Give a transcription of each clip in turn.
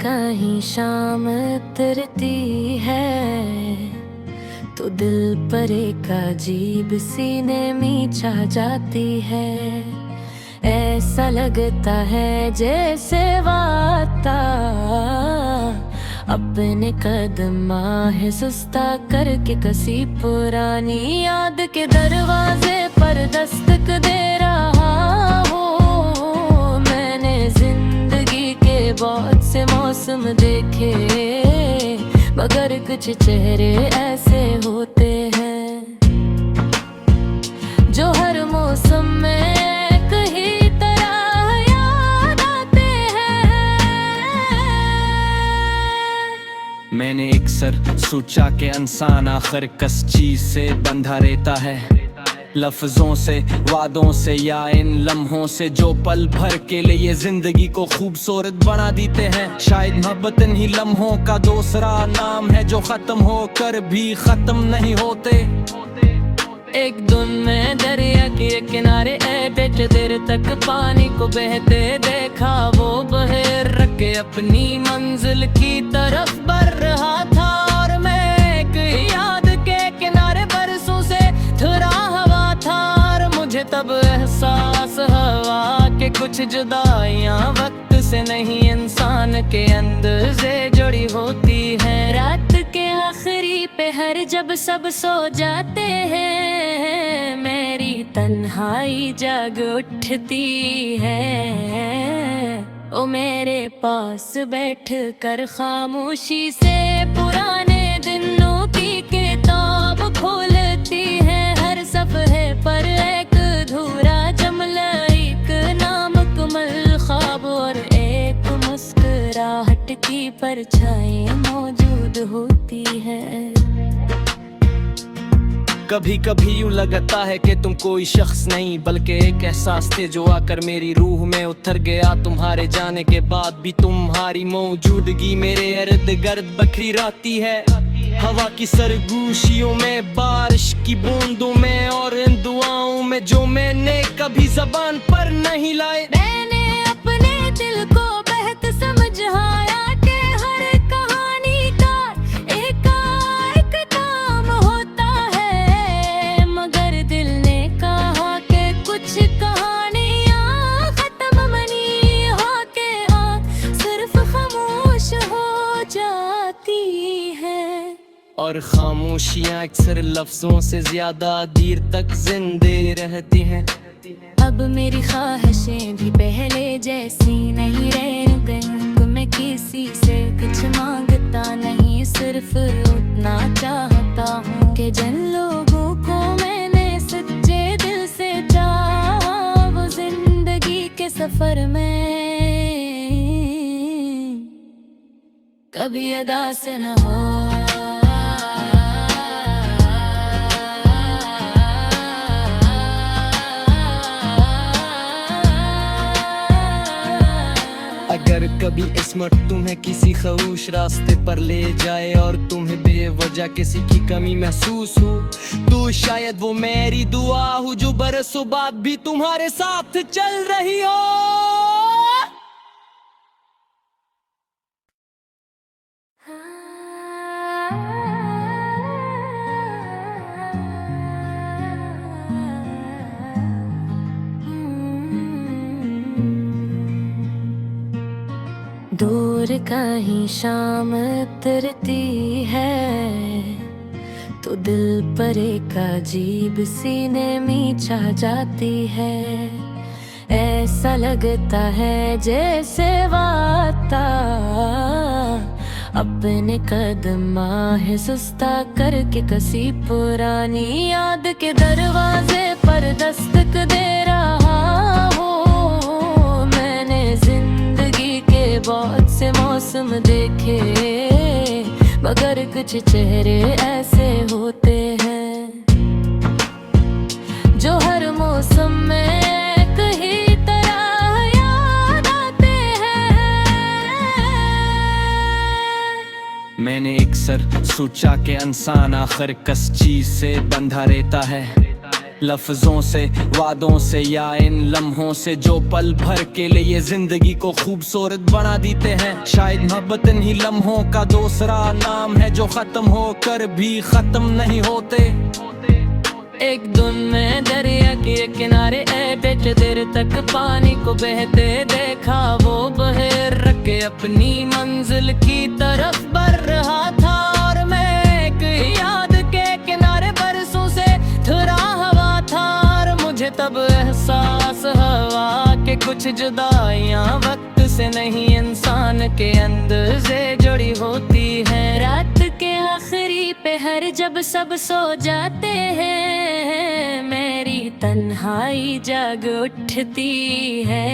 का ही शाम उतरती है तो दिल पर एक अजीब सीने में छा जाती है। ऐसा लगता है जैसे वाता अपने कदम है सुस्ता करके किसी पुरानी याद के दरवाजे पर दस्तक दे रहा हो। मैंने जिंदगी के बहुत से मौसम देखे मगर कुछ चेहरे ऐसे होते हैं जो हर मौसम में कहीं तरह याद आते हैं। मैंने अक्सर सोचा कि इंसान आखिर किस चीज से बंधा रहता है, लफ्जों से, वादों से या इन लम्हों से जो पल भर के लिए जिंदगी को खूबसूरत बना देते हैं। शायद मोहब्बत इन्हीं लम्हों का दूसरा नाम है जो खत्म होकर भी खत्म नहीं होते। एक दिन में दरिया के किनारे बैठे देर तक पानी को बहते देखा। वो बहर रख के अपनी मंजिल की तरफ बढ़ रहा था और मैं एक याद के किनारे बरसों से थरा हवा था। और मुझे तब एहसास हवा के कुछ जुदाइयां वक्त से नहीं इंसान के अंदर से जुड़ी होती है। रात के आखिरी पहर जब सब सो जाते हैं मेरी तन्हाई जाग उठती है। ओ मेरे पास बैठ कर खामोशी से पुराने दिनों की किताब खोलती है। हर सफ़े पर एक अधूरा जुमला, एक नामुकम्मल ख्वाब और एक मुस्कुराहट की परछाई मौजूद होती है। कभी कभी यूं लगता है कि तुम कोई शख्स नहीं बल्कि एक एहसास थे जो आकर मेरी रूह में उतर गया। तुम्हारे जाने के बाद भी तुम्हारी मौजूदगी मेरे इर्द गिर्द बखरी रहती है। हवा की सरगोशियों में, बारिश की बूंदों में और इन दुआओं में जो मैंने कभी जबान पर नहीं लाए। मैंने अपने दिल को बेहद समझाया कि हर कहानी का एक नाम होता है, मगर दिल ने कहा कि कुछ कहानियां खत्म नहीं होके सिर्फ खामोश हो जाती है। और खामोशियां अक्सर लफ्जों से ज्यादा देर तक जिंदे रहती हैं। अब मेरी ख्वाहिशें भी पहले जैसी नहीं रह गईं। मैं किसी से कुछ मांगता नहीं, सिर्फ उतना चाहता हूँ कि जिन लोगों को मैंने सच्चे दिल से चाहा वो जिंदगी के सफर में कभी अदा से न हो। अगर कभी किस्मत तुम्हें किसी खामोश रास्ते पर ले जाए और तुम्हें बेवजह किसी की कमी महसूस हो तो शायद वो मेरी दुआ हो जो बरसों बाद भी तुम्हारे साथ चल रही हो। दूर का ही शाम उतरती है तो दिल पर एक अजीब सीने में छा जाती है। ऐसा लगता है जैसे वाता अपने कदम है सुस्ता करके किसी पुरानी याद के दरवाजे पर दस्तक दे रहा हो। मैंने जिंदगी के बहुत से मौसम देखे मगर कुछ चेहरे ऐसे होते हैं जो हर मौसम में कहीं तरह याद आते हैं। मैंने अक्सर सोचा कि इंसान आखिर किस चीज से बंधा रहता है, लफ्जों से, वादों से या इन लम्हों से जो पल भर के लिए जिंदगी को खूबसूरत बना देते हैं। शायद मोहब्बत इन्हीं लम्हों का दूसरा नाम है जो खत्म होकर भी खत्म नहीं होते। एक दिन में दरिया के किनारे बैठ देर तक पानी को बहते देखा, वो बहेर रखे अपनी मंजिल की तरफ बढ़ रहा था और मैं एक याद के किनारे बरसों से थोड़ा हवा था। और मुझे तब एहसास हवा के कुछ जुदाइयां वक्त से नहीं इंसान के अंदर से जुड़ी होती है। रात के आखिरी पहर जब सब सो जाते हैं, मेरी तन्हाई जाग उठती है।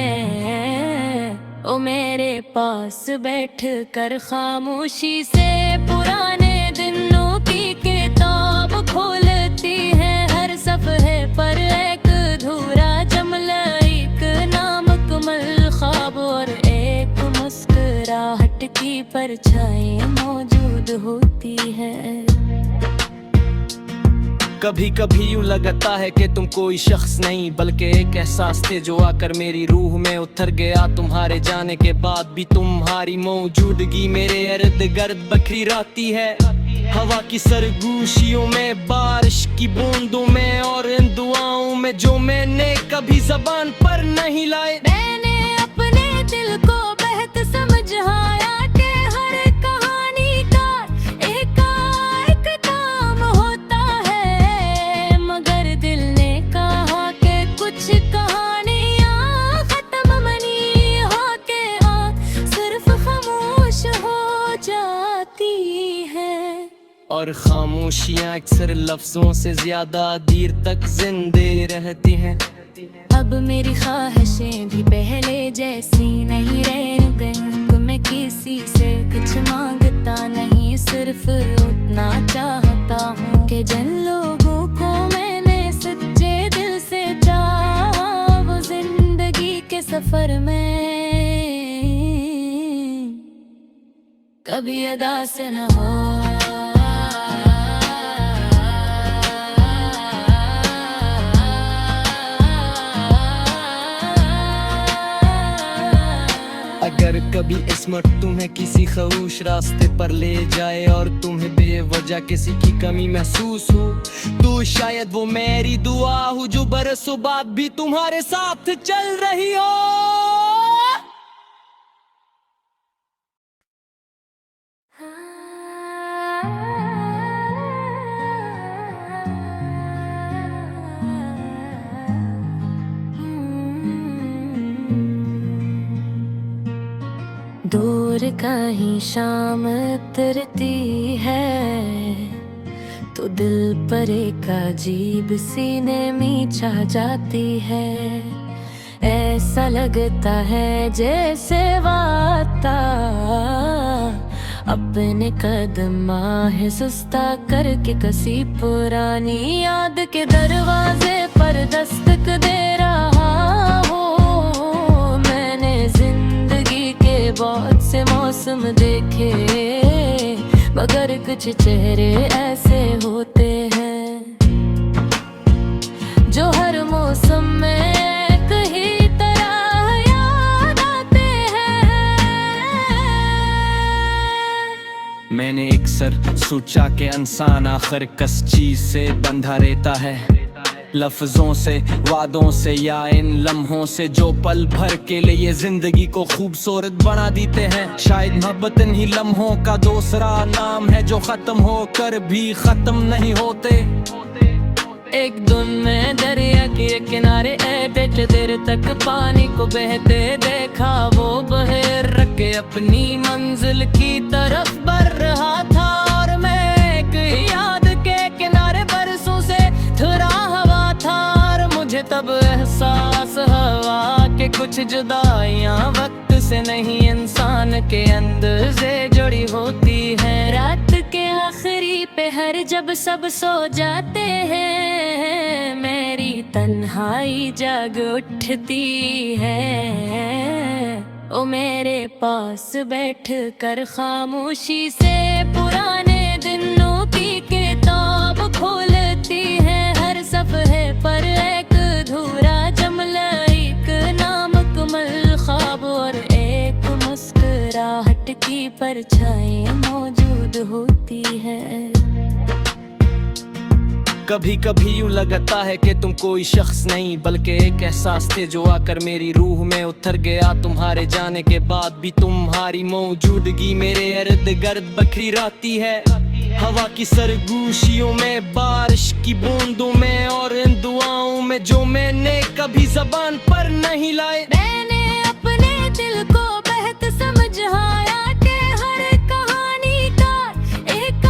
ओ मेरे पास बैठ कर खामोशी से पुराने दिनों की किताब खोलती है। हर सफ़हे पर एक अधूरा जुमला, एक नामुकम्मल ख्वाब और एक मुस्कुराहट की परछाई मौजूद होती है। कभी कभी यूं लगता है कि तुम कोई शख्स नहीं बल्कि एक एहसास थे जो आकर मेरी रूह में उतर गया। तुम्हारे जाने के बाद भी तुम्हारी मौजूदगी मेरे इर्द गिर्द बखरी रहती है। हवा की सरगोशियों में, बारिश की बूंदों में और इन दुआओं में जो मैंने कभी जबान पर नहीं लाए। मैंने अपने दिल को बेहद समझाया कि हर कहानी का एक नाम होता है, मगर दिल ने कहा कि कुछ कहानियां खत्म नहीं होके सिर्फ खामोश हो जाती है। और खामोशियां अक्सर लफ्जों से ज्यादा देर तक जिंदे रहती हैं। अब मेरी ख्वाहिशें भी पहले जैसी नहीं रह गई। मैं किसी से कुछ मांगता नहीं, सिर्फ उतना चाहता हूँ कि जिन लोगों को मैंने सच्चे दिल से चाहा, वो जिंदगी के सफर में कभी अदा से न हो। अगर कभी किस्मत तुम्हें किसी ख़ामोश रास्ते पर ले जाए और तुम्हें बेवजह किसी की कमी महसूस हो, तो शायद वो मेरी दुआ हो जो बरसों बाद भी तुम्हारे साथ चल रही हो। दूर कहीं शाम उतरती है तो दिल पर एक अजीब सी नमी छा जाती है। ऐसा लगता है जैसे वाता अपने कदम है सुस्ता करके किसी पुरानी याद के दरवाजे पर दस्तक दे रहा हो। मैंने जिंदगी के बहुत से मौसम देखे, मगर कुछ चेहरे ऐसे होते हैं जो हर मौसम में कहीं तरह याद आते हैं। मैंने अक्सर सोचा कि इंसान आखिर किस चीज से बंधा रहता है, लफ्जों से, वादों से या इन लम्हों से जो पल भर के लिए जिंदगी को खूबसूरत बना देते हैं। शायद मोहब्बत इन्हीं लम्हों का दूसरा नाम है जो खत्म होकर भी खत्म नहीं होते। एक दिन में दरिया के किनारे बैठ देर तक पानी को बहते देखा, वो बहेर रखे अपनी मंजिल की तरफ बढ़ रहा था और मैं एक याद के किनारे बरसों से थोड़ा हवा था। और मुझे तब एहसास हवा के कुछ जुदाइयां वक्त से नहीं इंसान के अंदर से जुड़ी होती है। रात के आखिरी पहर जब सब सो जाते हैं, मेरी तन्हाई जाग उठती है। ओ मेरे पास बैठ कर खामोशी से पुराने दिनों की किताब खोलती है। हर सफ़हे पर की परछाई मौजूद होती है। कभी कभी यूं लगता है कि तुम कोई शख्स नहीं बल्कि एक एहसास थे जो आकर मेरी रूह में उतर गया। तुम्हारे जाने के बाद भी तुम्हारी मौजूदगी मेरे इर्द गिर्द बखरी रहती है। हवा की सरगोशियों में, बारिश की बूंदों में और इन दुआओं में जो मैंने कभी जबान पर नहीं लाए। मैंने अपने दिल को बेहद समझाया कि हर कहानी का एक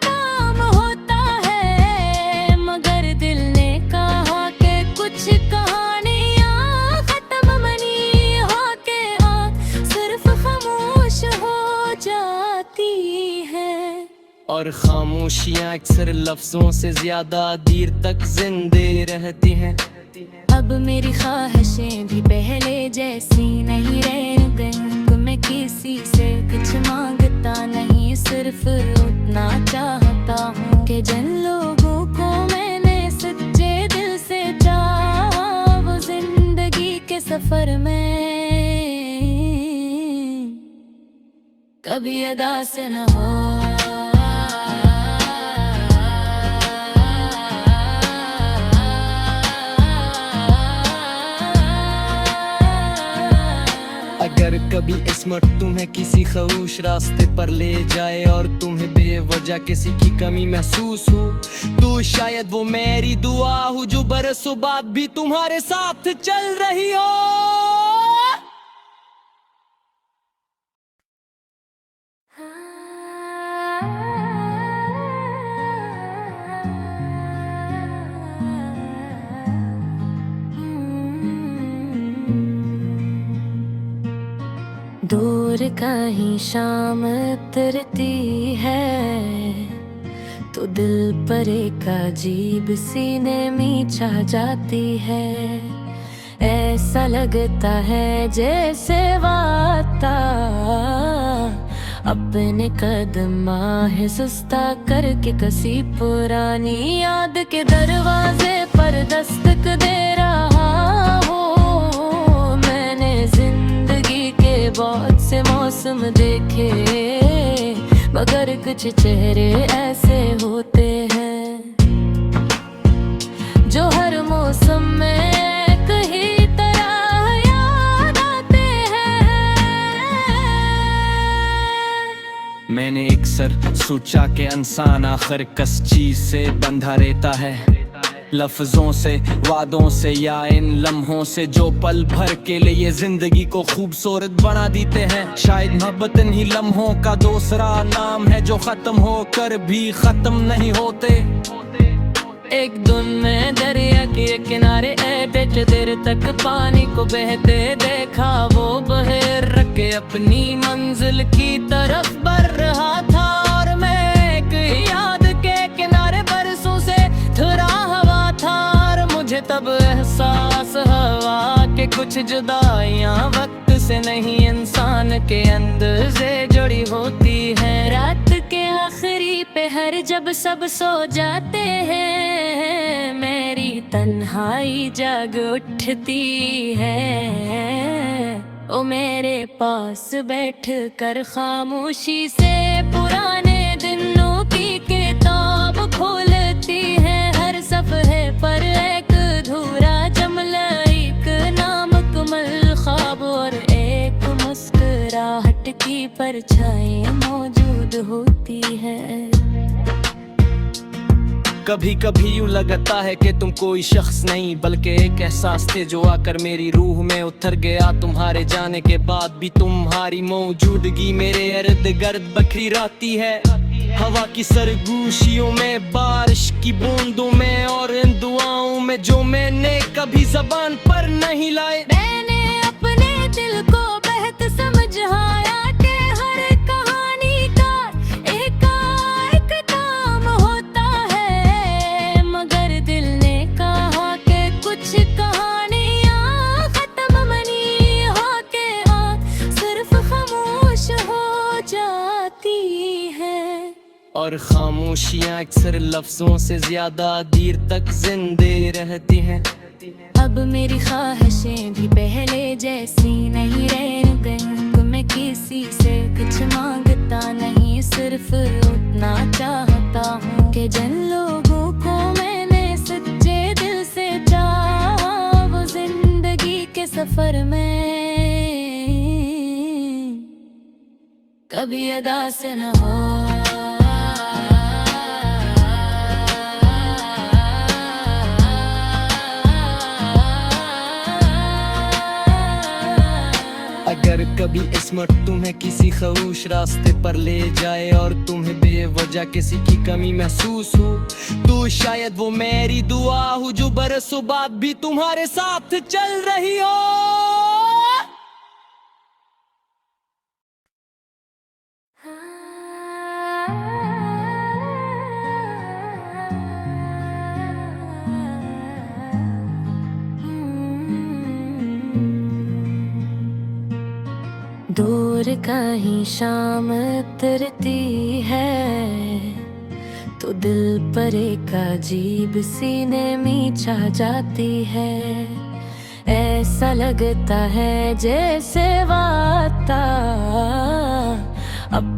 नाम होता है, मगर दिल ने कहा कि कुछ कहानियां खत्म नहीं होके सिर्फ खामोश हो जाती है। और खामोशियां अक्सर लफ्जों से ज्यादा देर तक जिंदे रहती हैं। अब मेरी ख्वाहिशें भी पहले जैसी नहीं रह गई। मैं किसी से कुछ मांगता नहीं, सिर्फ उतना चाहता हूँ कि जिन लोगों को मैंने सच्चे दिल से चाहा वो जिंदगी के सफर में कभी अदा से न हो। अगर कभी किस्मत तुम्हें किसी खौश रास्ते पर ले जाए और तुम्हें बेवजह किसी की कमी महसूस हो, तो शायद वो मेरी दुआ हो जो बरसों बाद भी तुम्हारे साथ चल रही हो। दूर कहीं शाम उतरती है तो दिल पर एक अजीब सीने में छा जाती है। ऐसा लगता है जैसे वाता अपने कदम है सुस्ता करके किसी पुरानी याद के दरवाजे पर दस्तक दे रहा हो। मैंने जिंदगी के बहुत से मौसम देखे, मगर कुछ चेहरे ऐसे होते हैं जो हर मौसम में कहीं तरह याद आते हैं। मैंने अक्सर सोचा कि इंसान आखिर किस चीज से बंधा रहता है, लफ्जों से, वादों से या इन लम्हों से जो पल भर के लिए जिंदगी को खूबसूरत बना देते हैं। शायद मोहब्बत इन्हीं लम्हों का दूसरा नाम है जो खत्म होकर भी खत्म नहीं होते। एक दिन में दरिया के किनारे कुछ देर तक पानी को बहते देखा। वो बहर रखे अपनी मंजिल की तरफ बढ़ रहा था और मैं एक याद के किनारे बरसों से थोड़ा हवा था। और मुझे तब एहसास हवा के कुछ जुदाइयां वक्त से नहीं इंसान के अंदर से जुड़ी होती है। रात के आखिरी पहर जब सब सो जाते हैं, मेरी तन्हाई जाग उठती है। ओ मेरे पास बैठ कर खामोशी से पुराने दिनों की किताब खोलती है। हर सफ़े पर एक अधूरा जुमला, एक नामुकम्मल ख्वाब और एक मुस्कुराहट की परछाई मौजूद होती है। कभी कभी यूं लगता है कि तुम कोई शख्स नहीं बल्कि एक एहसास थे जो आकर मेरी रूह में उतर गया। तुम्हारे जाने के बाद भी तुम्हारी मौजूदगी मेरे इर्द गिर्द बखरी रहती है। हवा की सरगोशियों में, बारिश की बूंदों में और इन दुआओं में जो मैंने कभी जबान पर नहीं लाए। मैंने अपने दिल को बेहद समझाया कि हर कहानी का एक नाम होता है, मगर दिल ने कहा कि कुछ कहानियां खत्म नहीं होके सिर्फ खामोश हो जाती है। और खामोशियां अक्सर लफ्जों से ज्यादा देर तक जिंदे रहती हैं। अब मेरी ख्वाहिशें भी पहले जैसी नहीं रह गईं। मैं किसी से कुछ मांगता नहीं, सिर्फ उतना चाहता हूँ कि जिन लोगों को मैंने सच्चे दिल से चाहा, वो जिंदगी के सफर में कभी अदा से न हो। अगर कभी किस्मत तुम्हें किसी खरूश रास्ते पर ले जाए और तुम्हें बेवजह किसी की कमी महसूस हो, तो शायद वो मेरी दुआ हो जो बरसों बाद भी तुम्हारे साथ चल रही हो। दूर कहीं शाम उतरती है, तो दिल पर एक अजीब सीने में छा जाती है। ऐसा लगता है जैसे वाता अब